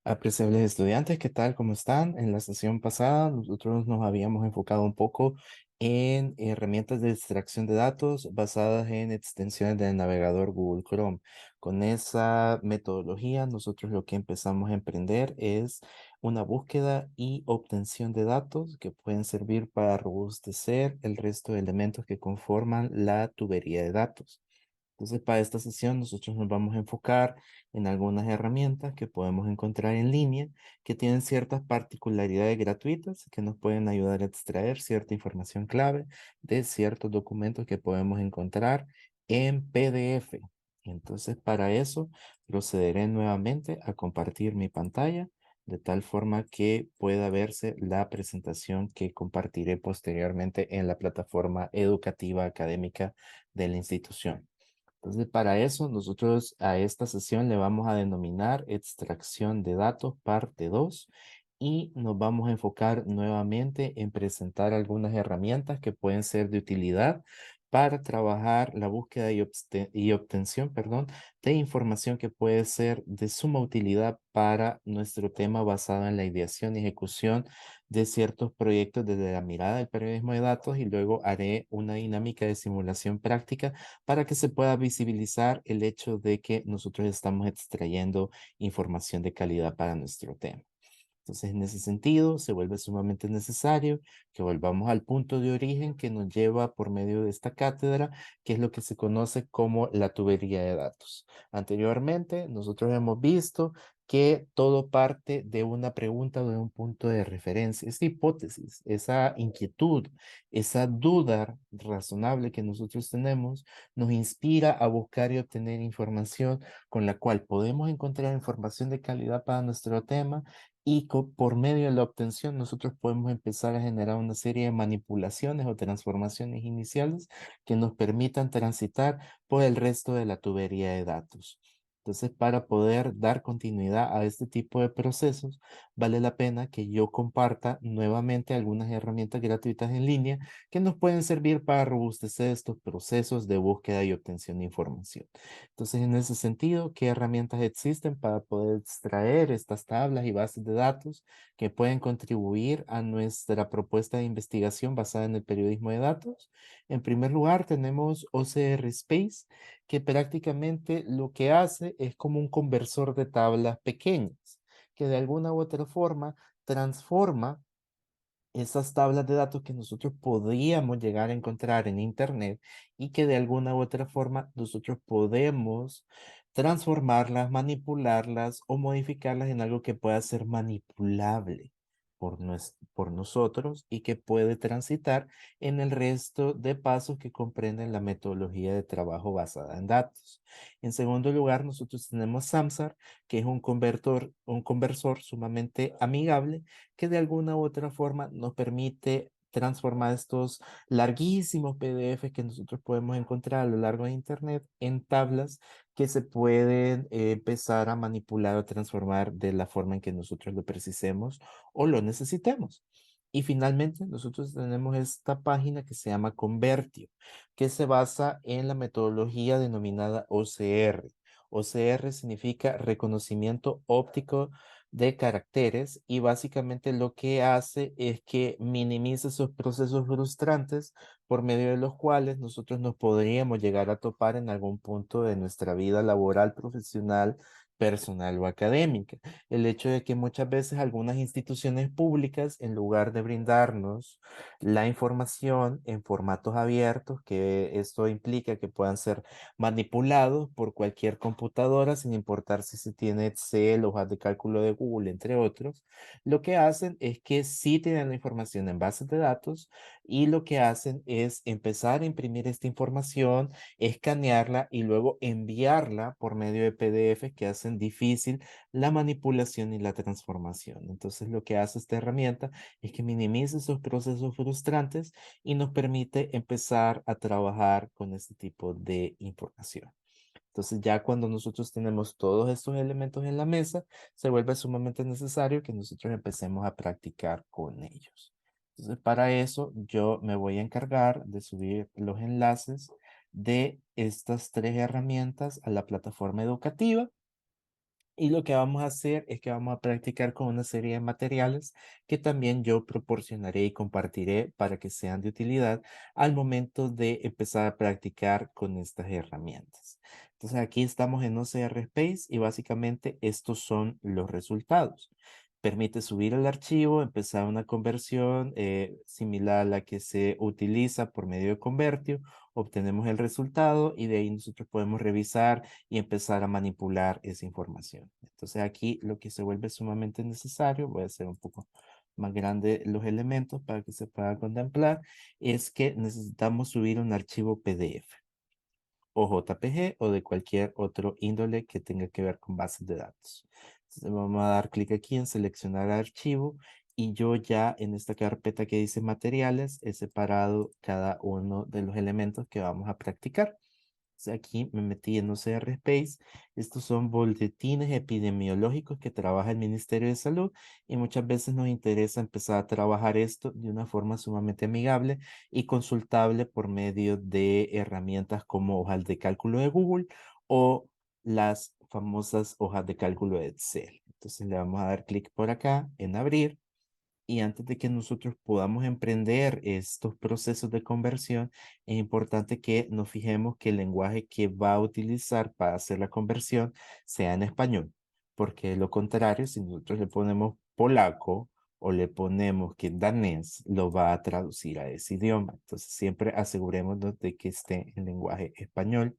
Apreciables estudiantes, ¿qué tal? ¿Cómo están? En la sesión pasada nosotros nos habíamos enfocado un poco en herramientas de extracción de datos basadas en extensiones del navegador Google Chrome. Con esa metodología nosotros lo que empezamos a emprender es una búsqueda y obtención de datos que pueden servir para robustecer el resto de elementos que conforman la tubería de datos. Entonces, para esta sesión nosotros nos vamos a enfocar en algunas herramientas que podemos encontrar en línea que tienen ciertas particularidades gratuitas que nos pueden ayudar a extraer cierta información clave de ciertos documentos que podemos encontrar en PDF. Entonces, para eso procederé nuevamente a compartir mi pantalla de tal forma que pueda verse la presentación que compartiré posteriormente en la plataforma educativa académica de la institución. Entonces, para eso, nosotros a esta sesión le vamos a denominar extracción de datos parte 2 y nos vamos a enfocar nuevamente en presentar algunas herramientas que pueden ser de utilidad para trabajar la búsqueda y obtención, perdón, de información que puede ser de suma utilidad para nuestro tema basado en la ideación y ejecución de ciertos proyectos desde la mirada del periodismo de datos y luego haré una dinámica de simulación práctica para que se pueda visibilizar el hecho de que nosotros estamos extrayendo información de calidad para nuestro tema. Entonces, en ese sentido, se vuelve sumamente necesario que volvamos al punto de origen que nos lleva por medio de esta cátedra, que es lo que se conoce como la tubería de datos. Anteriormente, nosotros hemos visto que todo parte de una pregunta o de un punto de referencia, esa hipótesis, esa inquietud, esa duda razonable que nosotros tenemos, nos inspira a buscar y obtener información con la cual podemos encontrar información de calidad para nuestro tema y por medio de la obtención nosotros podemos empezar a generar una serie de manipulaciones o transformaciones iniciales que nos permitan transitar por el resto de la tubería de datos. Entonces, para poder dar continuidad a este tipo de procesos, vale la pena que yo comparta nuevamente algunas herramientas gratuitas en línea que nos pueden servir para robustecer estos procesos de búsqueda y obtención de información. Entonces, en ese sentido, ¿qué herramientas existen para poder extraer estas tablas y bases de datos que pueden contribuir a nuestra propuesta de investigación basada en el periodismo de datos? En primer lugar, tenemos OCR Space, que prácticamente lo que hace es como un conversor de tablas pequeñas, que de alguna u otra forma transforma esas tablas de datos que nosotros podríamos llegar a encontrar en Internet y que de alguna u otra forma nosotros podemos transformarlas, manipularlas o modificarlas en algo que pueda ser manipulable por nosotros y que puede transitar en el resto de pasos que comprenden la metodología de trabajo basada en datos. En segundo lugar, nosotros tenemos Samsar, que es un conversor sumamente amigable que de alguna u otra forma nos permite transformar estos larguísimos PDFs que nosotros podemos encontrar a lo largo de Internet en tablas que se pueden empezar a manipular o transformar de la forma en que nosotros lo precisemos o lo necesitemos. Y finalmente, nosotros tenemos esta página que se llama Convertio, que se basa en la metodología denominada OCR. OCR significa reconocimiento óptico de caracteres y básicamente lo que hace es que minimiza esos procesos frustrantes por medio de los cuales nosotros nos podríamos llegar a topar en algún punto de nuestra vida laboral, profesional, personal o académica. El hecho de que muchas veces algunas instituciones públicas, en lugar de brindarnos la información en formatos abiertos, que esto implica que puedan ser manipulados por cualquier computadora, sin importar si se tiene Excel, hojas de cálculo de Google, entre otros. Lo que hacen es que sí tienen la información en bases de datos y lo que hacen es empezar a imprimir esta información, escanearla y luego enviarla por medio de PDF que hacen difícil la manipulación y la transformación. Entonces, lo que hace esta herramienta es que minimiza esos procesos frustrantes y nos permite empezar a trabajar con este tipo de información. Entonces, ya cuando nosotros tenemos todos estos elementos en la mesa, se vuelve sumamente necesario que nosotros empecemos a practicar con ellos. Entonces, para eso yo me voy a encargar de subir los enlaces de estas tres herramientas a la plataforma educativa Y lo que vamos a hacer es que vamos a practicar con una serie de materiales que también yo proporcionaré y compartiré para que sean de utilidad al momento de empezar a practicar con estas herramientas. Entonces aquí estamos en OCR Space y básicamente estos son los resultados. Permite subir el archivo, empezar una conversión similar a la que se utiliza por medio de Convertio. Obtenemos el resultado y de ahí nosotros podemos revisar y empezar a manipular esa información. Entonces aquí lo que se vuelve sumamente necesario, voy a hacer un poco más grande los elementos para que se pueda contemplar, es que necesitamos subir un archivo PDF o JPG o de cualquier otro índole que tenga que ver con bases de datos. Entonces vamos a dar clic aquí en seleccionar archivo y yo ya en esta carpeta que dice materiales he separado cada uno de los elementos que vamos a practicar. Aquí me metí en OCR Space. Estos son boletines epidemiológicos que trabaja el Ministerio de Salud y muchas veces nos interesa empezar a trabajar esto de una forma sumamente amigable y consultable por medio de herramientas como hojas de cálculo de Google o las famosas hojas de cálculo de Excel. Entonces le vamos a dar clic por acá en abrir. Y antes de que nosotros podamos emprender estos procesos de conversión, es importante que nos fijemos que el lenguaje que va a utilizar para hacer la conversión sea en español, porque de lo contrario, si nosotros le ponemos polaco o le ponemos que danés, lo va a traducir a ese idioma. Entonces, siempre asegurémonos de que esté en lenguaje español.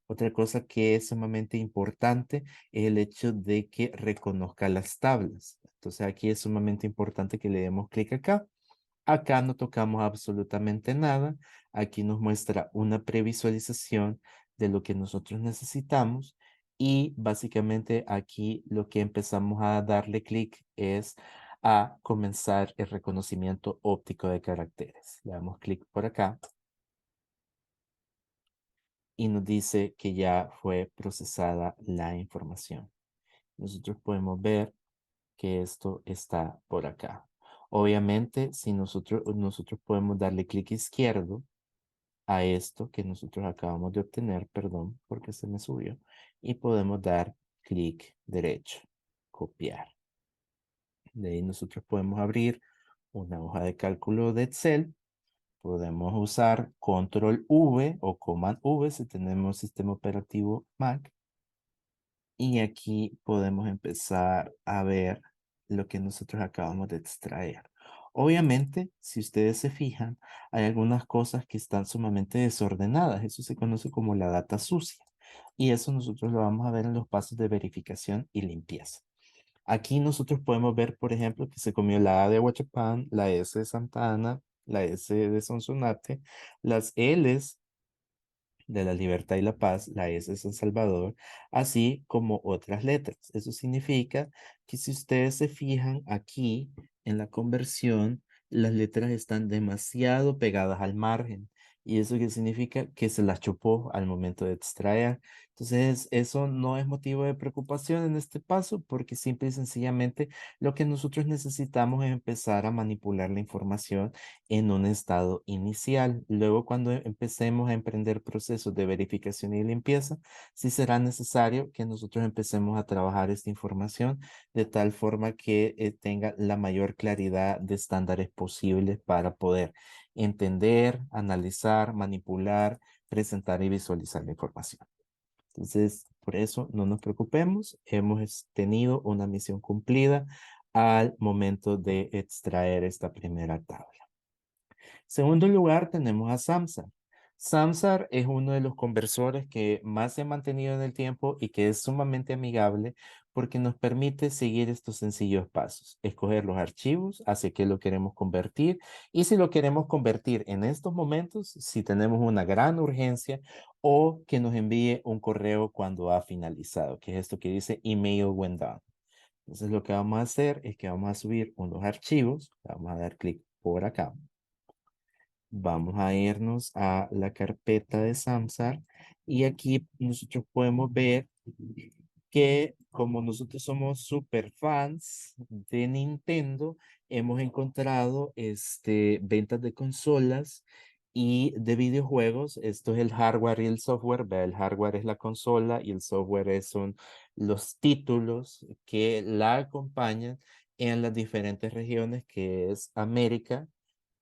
Otra cosa que es sumamente importante es el hecho de que reconozca las tablas. Entonces aquí es sumamente importante que le demos clic acá. Acá no tocamos absolutamente nada. Aquí nos muestra una previsualización de lo que nosotros necesitamos y básicamente aquí lo que empezamos a darle clic es a comenzar el reconocimiento óptico de caracteres. Le damos clic por acá y nos dice que ya fue procesada la información. Nosotros podemos ver que esto está por acá. Obviamente, si nosotros podemos darle clic izquierdo a esto que nosotros acabamos de obtener, perdón, porque se me subió, y podemos dar clic derecho, copiar. De ahí nosotros podemos abrir una hoja de cálculo de Excel. Podemos usar control V o command V si tenemos sistema operativo Mac. Y aquí podemos empezar a ver lo que nosotros acabamos de extraer. Obviamente, si ustedes se fijan, hay algunas cosas que están sumamente desordenadas. Eso se conoce como la data sucia. Y eso nosotros lo vamos a ver en los pasos de verificación y limpieza. Aquí nosotros podemos ver, por ejemplo, que se comió la A de Huachapán, la S de Santa Ana, la S de Sonsonate, las Ls de la Libertad y la Paz, la S de San Salvador, así como otras letras. Eso significa que si ustedes se fijan aquí en la conversión, las letras están demasiado pegadas al margen. ¿Y eso qué significa? Que se las chupó al momento de extraer. Entonces, eso no es motivo de preocupación en este paso porque simple y sencillamente lo que nosotros necesitamos es empezar a manipular la información en un estado inicial. Luego, cuando empecemos a emprender procesos de verificación y limpieza, sí será necesario que nosotros empecemos a trabajar esta información de tal forma que tenga la mayor claridad de estándares posibles para poder entender, analizar, manipular, presentar y visualizar la información. Entonces, por eso no nos preocupemos, hemos tenido una misión cumplida al momento de extraer esta primera tabla. Segundo lugar, tenemos a Samsar. Samsar es uno de los conversores que más se ha mantenido en el tiempo y que es sumamente amigable porque nos permite seguir estos sencillos pasos. Escoger los archivos, hacia qué lo queremos convertir y si lo queremos convertir en estos momentos, si tenemos una gran urgencia o que nos envíe un correo cuando ha finalizado, que es esto que dice email when done. Entonces lo que vamos a hacer es que vamos a subir unos archivos, vamos a dar clic por acá. Vamos a irnos a la carpeta de Samsar y aquí nosotros podemos ver que como nosotros somos super fans de Nintendo, hemos encontrado ventas de consolas Y de videojuegos, esto es el hardware y el software. Vea, el hardware es la consola y el software son los títulos que la acompañan en las diferentes regiones, que es América,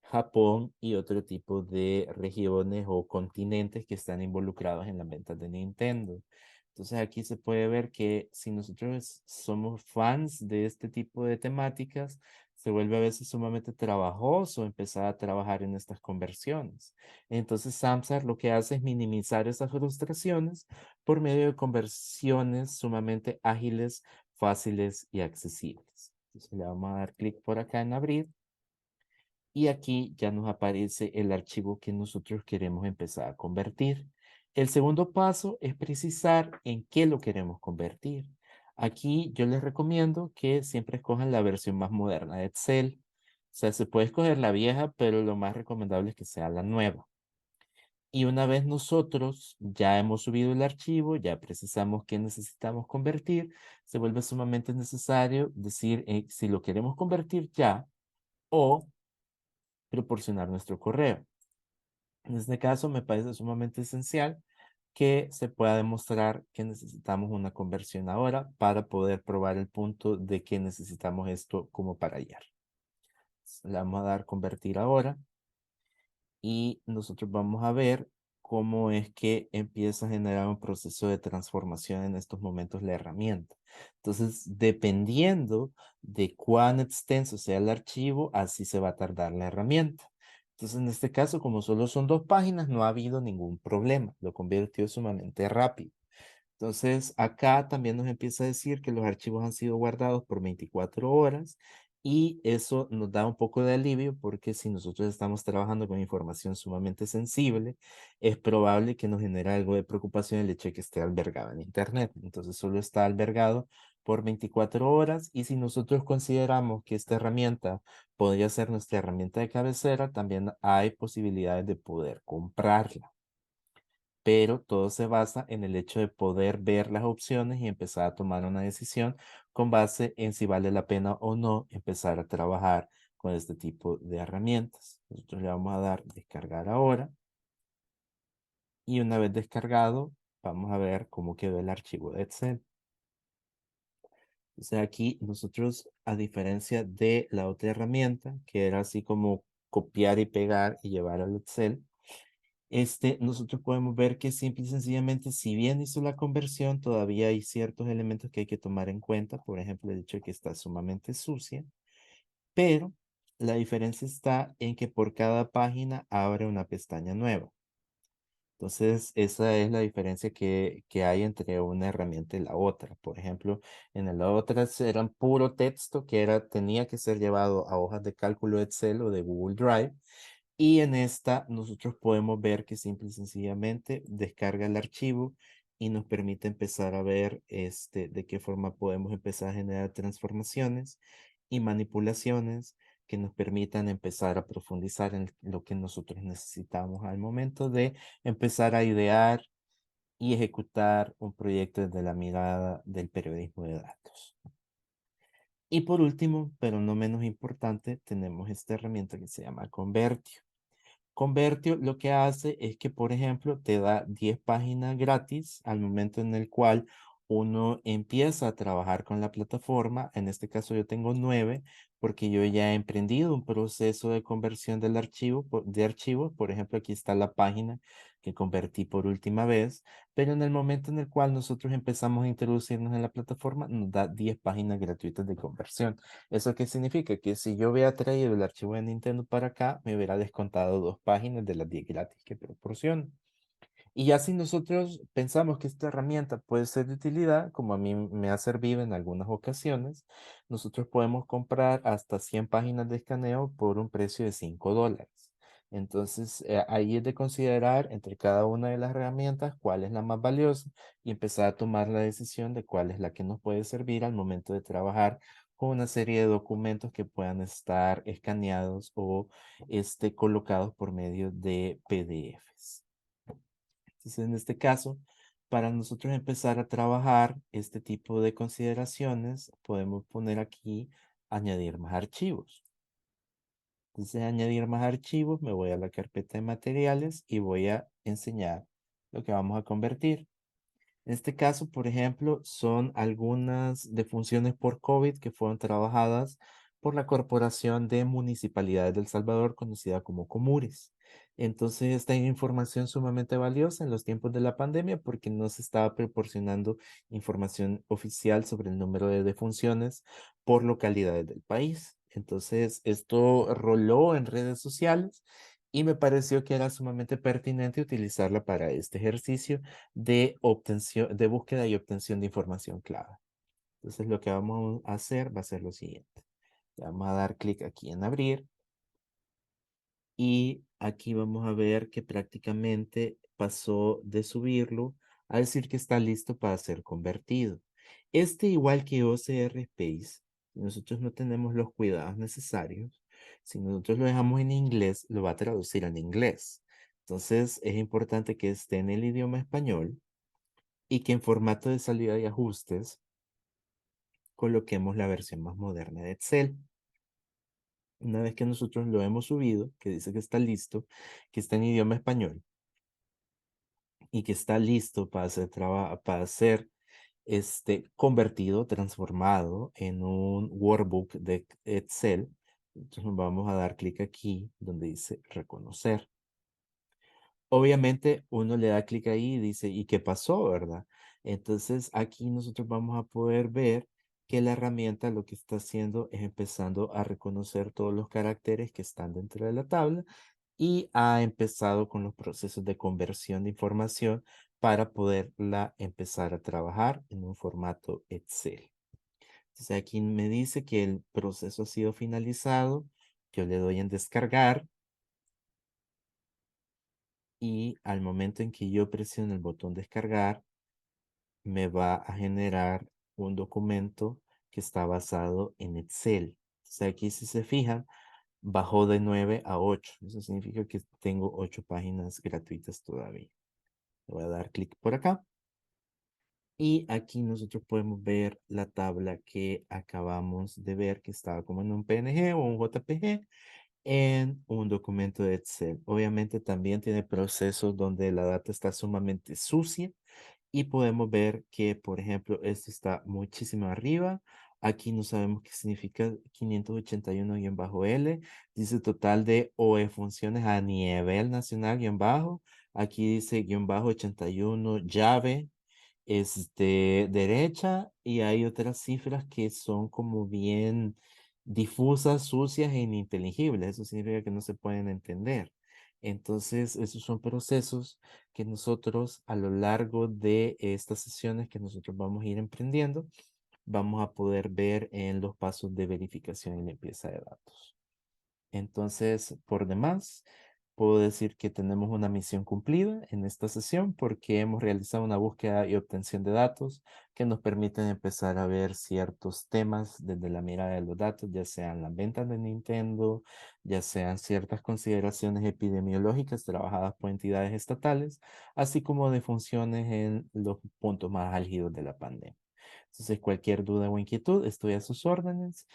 Japón y otro tipo de regiones o continentes que están involucrados en las ventas de Nintendo. Entonces aquí se puede ver que si nosotros somos fans de este tipo de temáticas, se vuelve a veces sumamente trabajoso empezar a trabajar en estas conversiones. Entonces Samsung lo que hace es minimizar esas frustraciones por medio de conversiones sumamente ágiles, fáciles y accesibles. Entonces le vamos a dar clic por acá en abrir y aquí ya nos aparece el archivo que nosotros queremos empezar a convertir. El segundo paso es precisar en qué lo queremos convertir. Aquí yo les recomiendo que siempre escojan la versión más moderna de Excel. O sea, se puede escoger la vieja, pero lo más recomendable es que sea la nueva. Y una vez nosotros ya hemos subido el archivo, ya precisamos qué necesitamos convertir, se vuelve sumamente necesario decir si lo queremos convertir ya o proporcionar nuestro correo. En este caso, me parece sumamente esencial que se pueda demostrar que necesitamos una conversión ahora para poder probar el punto de que necesitamos esto como para ayer. Le vamos a dar convertir ahora y nosotros vamos a ver cómo es que empieza a generar un proceso de transformación en estos momentos la herramienta. Entonces, dependiendo de cuán extenso sea el archivo, así se va a tardar la herramienta. Entonces, en este caso, como solo son 2 páginas, no ha habido ningún problema. Lo convirtió sumamente rápido. Entonces, acá también nos empieza a decir que los archivos han sido guardados por 24 horas y eso nos da un poco de alivio porque si nosotros estamos trabajando con información sumamente sensible, es probable que nos genere algo de preocupación el hecho de que esté albergado en Internet. Entonces, solo está albergado por 24 horas y si nosotros consideramos que esta herramienta podría ser nuestra herramienta de cabecera, también hay posibilidades de poder comprarla, pero todo se basa en el hecho de poder ver las opciones y empezar a tomar una decisión con base en si vale la pena o no empezar a trabajar con este tipo de herramientas. Nosotros le vamos a dar descargar ahora y una vez descargado, vamos a ver cómo quedó el archivo de Excel. O sea, aquí nosotros, a diferencia de la otra herramienta, que era así como copiar y pegar y llevar al Excel, nosotros podemos ver que simple y sencillamente, si bien hizo la conversión, todavía hay ciertos elementos que hay que tomar en cuenta. Por ejemplo, el hecho de que está sumamente sucia, pero la diferencia está en que por cada página abre una pestaña nueva. Entonces, esa es la diferencia que hay entre una herramienta y la otra. Por ejemplo, en la otra era puro texto que tenía que ser llevado a hojas de cálculo Excel o de Google Drive. Y en esta nosotros podemos ver que simple y sencillamente descarga el archivo y nos permite empezar a ver de qué forma podemos empezar a generar transformaciones y manipulaciones que nos permitan empezar a profundizar en lo que nosotros necesitamos al momento de empezar a idear y ejecutar un proyecto desde la mirada del periodismo de datos. Y por último, pero no menos importante, tenemos esta herramienta que se llama Convertio. Convertio lo que hace es que, por ejemplo, te da 10 páginas gratis al momento en el cual uno empieza a trabajar con la plataforma. En este caso yo tengo 9 porque yo ya he emprendido un proceso de conversión del archivo, de archivos. Por ejemplo, aquí está la página que convertí por última vez, pero en el momento en el cual nosotros empezamos a introducirnos en la plataforma, nos da 10 páginas gratuitas de conversión. ¿Eso qué significa? Que si yo hubiera traído el archivo de Nintendo para acá, me hubiera descontado 2 páginas de las 10 gratis que proporciona. Y ya si nosotros pensamos que esta herramienta puede ser de utilidad, como a mí me ha servido en algunas ocasiones, nosotros podemos comprar hasta 100 páginas de escaneo por un precio de $5. Entonces, ahí es de considerar entre cada una de las herramientas cuál es la más valiosa y empezar a tomar la decisión de cuál es la que nos puede servir al momento de trabajar con una serie de documentos que puedan estar escaneados o colocados por medio de PDFs. Entonces, en este caso, para nosotros empezar a trabajar este tipo de consideraciones, podemos poner aquí añadir más archivos. Entonces, añadir más archivos, me voy a la carpeta de materiales y voy a enseñar lo que vamos a convertir. En este caso, por ejemplo, son algunas defunciones por COVID que fueron trabajadas por la Corporación de Municipalidades del Salvador, conocida como Comures. Entonces, esta es información sumamente valiosa en los tiempos de la pandemia porque no se estaba proporcionando información oficial sobre el número de defunciones por localidades del país. Entonces, esto roló en redes sociales y me pareció que era sumamente pertinente utilizarla para este ejercicio de obtención, de búsqueda y obtención de información clave. Entonces lo que vamos a hacer va a ser lo siguiente. Le vamos a dar clic aquí en abrir y aquí vamos a ver que prácticamente pasó de subirlo a decir que está listo para ser convertido. Este, igual que OCR Space, si nosotros no tenemos los cuidados necesarios, si nosotros lo dejamos en inglés, lo va a traducir en inglés. Entonces es importante que esté en el idioma español y que en formato de salida y ajustes coloquemos la versión más moderna de Excel. Una vez que nosotros lo hemos subido, que dice que está listo, que está en idioma español y que está listo para ser convertido, transformado en un workbook de Excel, entonces vamos a dar clic aquí donde dice reconocer. Obviamente uno le da clic ahí y dice, ¿y qué pasó, verdad? Entonces aquí nosotros vamos a poder ver que la herramienta lo que está haciendo es empezando a reconocer todos los caracteres que están dentro de la tabla y ha empezado con los procesos de conversión de información para poderla empezar a trabajar en un formato Excel. Entonces aquí me dice que el proceso ha sido finalizado. Yo le doy en descargar y al momento en que yo presiono el botón descargar, me va a generar un documento que está basado en Excel. O sea, aquí si se fijan, bajó de 9 a 8. Eso significa que tengo 8 páginas gratuitas todavía. Le voy a dar clic por acá. Y aquí nosotros podemos ver la tabla que acabamos de ver, que estaba como en un PNG o un JPG en un documento de Excel. Obviamente también tiene procesos donde la data está sumamente sucia y podemos ver que, por ejemplo, esto está muchísimo arriba. Aquí no sabemos qué significa 581-L. Dice total de OE funciones a nivel nacional guión bajo. Aquí dice guión bajo 81 llave derecha y hay otras cifras que son como bien difusas, sucias e ininteligibles. Eso significa que no se pueden entender. Entonces, esos son procesos que nosotros a lo largo de estas sesiones que nosotros vamos a ir emprendiendo, vamos a poder ver en los pasos de verificación y limpieza de datos. Entonces, por demás, puedo decir que tenemos una misión cumplida en esta sesión porque hemos realizado una búsqueda y obtención de datos que nos permiten empezar a ver ciertos temas desde la mirada de los datos, ya sean las ventas de Nintendo, ya sean ciertas consideraciones epidemiológicas trabajadas por entidades estatales, así como de funciones en los puntos más álgidos de la pandemia. Entonces, cualquier duda o inquietud, estoy a sus órdenes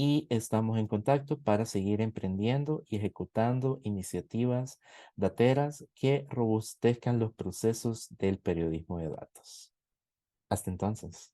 y estamos en contacto para seguir emprendiendo y ejecutando iniciativas dateras que robustezcan los procesos del periodismo de datos. Hasta entonces.